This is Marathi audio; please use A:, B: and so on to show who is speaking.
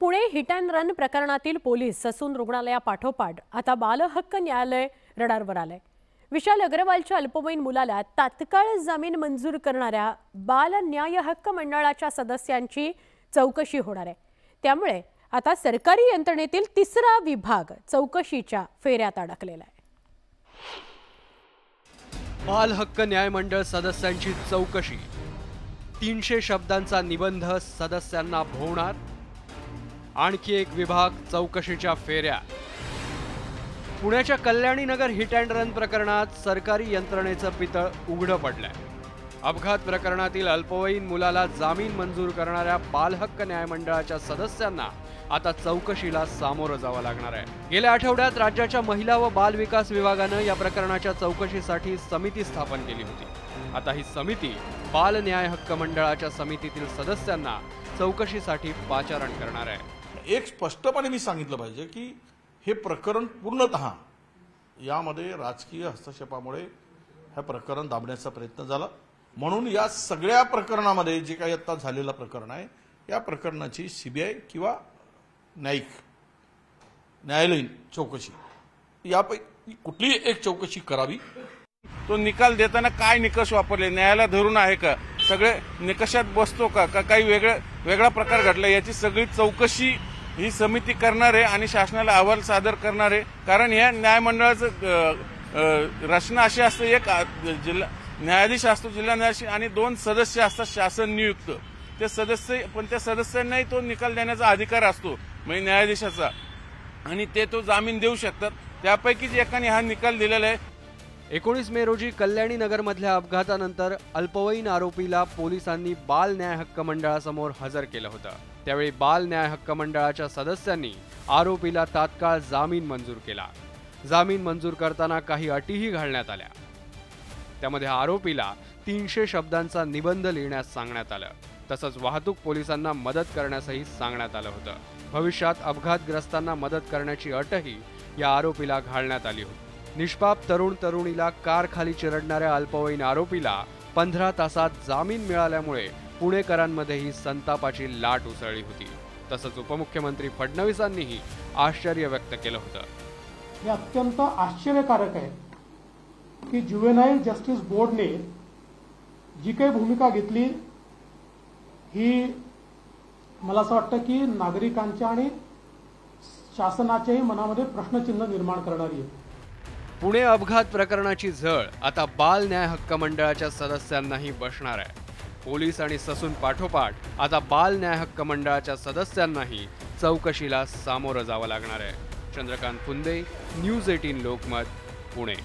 A: पुणे हिट अँड रन प्रकरणातील पोलीस ससून रुग्णालयापाठोपाठ आता बालहक्क न्यायालय रडारवर आलंय। विशाल अग्रवालच्या अल्पवयीन मुलाला तात्काळ जामीन मंजूर करणाऱ्या बाल न्याय हक्क मंडळाच्या सदस्यांची चौकशी होणार आहे। त्यामुळे आता सरकारी यंत्रणेतील तिसरा विभाग चौकशीच्या फेऱ्यात अडकलेला आहे।
B: बाल हक्क न्याय मंडळ सदस्यांची चौकशी, 300 शब्दांचा निबंध सदस्यांना भोवणार। आणखी एक विभाग चौकशीच्या फेऱ्या। पुण्याच्या कल्याणी नगर हिट अँड रन प्रकरणात सरकारी यंत्रणेचं पितळ उघडं पडलंय। अपघात प्रकरणातील अल्पवयीन मुलाला जामीन मंजूर करणाऱ्या बाल हक्क न्याय मंडळाच्या सदस्यांना आता चौकशीला सामोरं जावं लागणार आहे। गेल्या आठवड्यात राज्याच्या महिला व बाल विकास विभागानं या प्रकरणाच्या चौकशीसाठी समिती स्थापन केली होती। आता ही समिती बाल न्याय हक्क मंडळाच्या समितीतील सदस्यांना चौकशीसाठी पाचारण करणार आहे।
C: एक स्पष्टपणे मी सांगितलं पाहिजे की हे प्रकरण पूर्णतः यामध्ये राजकीय हस्तक्षेपामुळे हे प्रकरण दाबण्याचा प्रयत्न झाला। म्हणून या सगळ्या प्रकरणामध्ये जे काही आता झालेलं प्रकरण आहे या प्रकरणाची सीबीआय किंवा न्यायालयीन चौकशी यापैकी कुठलीही एक चौकशी करावी।
D: तो निकाल देताना काय निकष वापरले, न्यायालय धरून आहे का, सगळे निकषात बसतो का काही वेगळा प्रकार घडला, याची सगळी चौकशी ही समिती करणार आहे आणि शासनाला अहवाल सादर करणार आहे। कारण या न्यायमंडळाचं रचना अशी असते, एक जिल्हा न्यायाधीश असतो, जिल्हा न्यायाधीश, आणि 2 सदस्य असतात शासन नियुक्त। ते सदस्य पण त्या सदस्यांनाही तो निकाल देण्याचा अधिकार असतो म्हणजे न्यायाधीशाचा, आणि ते तो जामीन देऊ शकतात। त्यापैकीच एकाने हा निकाल दिलेला आहे।
B: 19 मे रोजी कल्याणी नगरमधल्या अपघातानंतर अल्पवयीन आरोपीला पोलिसांनी बाल न्याय हक्क मंडळासमोर हजर केलं होतं। त्यावेळी बाल न्याय हक्क मंडळाच्या सदस्यांनी आरोपीला तात्काळ जामीन मंजूर केला। जामीन मंजूर करताना काही अटीही घालण्यात आल्या। त्यामध्ये आरोपीला 300 शब्दांचा निबंध लिहिण्यास सांगण्यात आलं। तसंच वाहतूक पोलिसांना मदत करण्यासही सांगण्यात आलं होतं। भविष्यात अपघातग्रस्तांना मदत करण्याची अटही या आरोपीला घालण्यात आली होती। निष्पाप तरुण तरुणीला कार खाली चिरडणाऱ्या अल्पवयीन आरोपीला 15 तासात जामीन मिळाल्यामुळे पुणेकरांमध्येही संतापाची लाट उसळली होती। तसंच उपमुख्यमंत्री फडणवीसांनीही आश्चर्य व्यक्त केलं होतं।
E: हे अत्यंत आश्चर्यकारक आहे की ज्युवेनाईल जस्टिस बोर्डने जी काही भूमिका घेतली ही मला असं वाटतं की नागरिकांच्या आणि शासनाच्याही मनामध्ये प्रश्नचिन्ह निर्माण करणारी आहे।
B: पुणे अपघात प्रकरणाची झळ आता बाल न्याय हक्क मंडळाच्या सदस्यांनाही बसणार आहे। पोलीस आणि ससून पाठोपाठ आता बाल न्याय हक्क मंडळाच्या सदस्यांनाही चौकशीला सामोरं जावं लागणार आहे। चंद्रकांत फुंदे, न्यूज 18 लोकमत, पुणे।